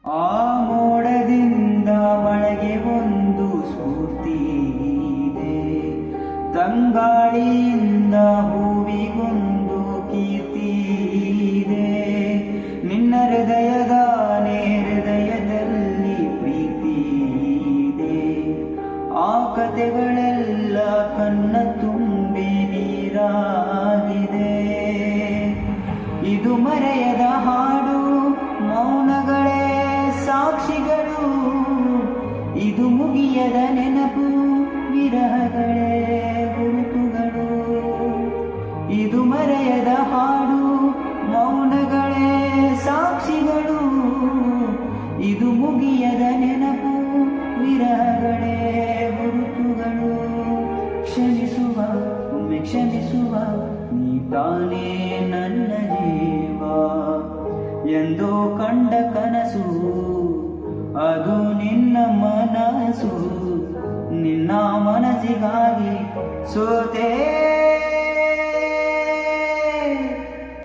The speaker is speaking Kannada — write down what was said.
ಆ ಮೋಡದಿಂದ ಮಳೆಗೆ ಒಂದು ಸ್ಫೂರ್ತಿ ಇದೆ, ತಂಗಾಳಿಯಿಂದ ಹೂವಿಗೊಂದು ಕೀರ್ತಿ ಇದೆ. ನಿನ್ನ ಹೃದಯದಲ್ಲಿ ಪ್ರೀತಿ ಇದೆ, ಆ ಕಥೆಗಳೆಲ್ಲ ಕಣ್ಣ ತುಂಬಿ ನೀರಾಗಿದೆ. ಇದು ಮರೆಯದ ಹಾಡು, ಮೌನಗಳೇ ಸಾಕ್ಷಿಗಳು, ಇದು ಮುಗಿಯದ ನೆನಪು, ವಿರಹಗಳೇ ಗುರುತುಗಳು. ಇದು ಮರೆಯದ ಹಾಡು, ಮೌನಗಳೇ ಸಾಕ್ಷಿಗಳು, ಇದು ಮುಗಿಯದ ನೆನಪು, ವಿರಹಗಳೇ ಗುರುತುಗಳು. ಕ್ಷಮಿಸುವ ಒಮ್ಮೆ ಕ್ಷಮಿಸುವ, ನೀ ತಾನೇ ನನ್ನ ಜೀವ. ಎಂದೋ ಕಂಡ ಕನಸು ಅದು ನಿನ್ನ ಮನಸ್ಸು, ನಿನ್ನ ಮನಸ್ಸಿಗಾಗಿ ಸೋತೆ.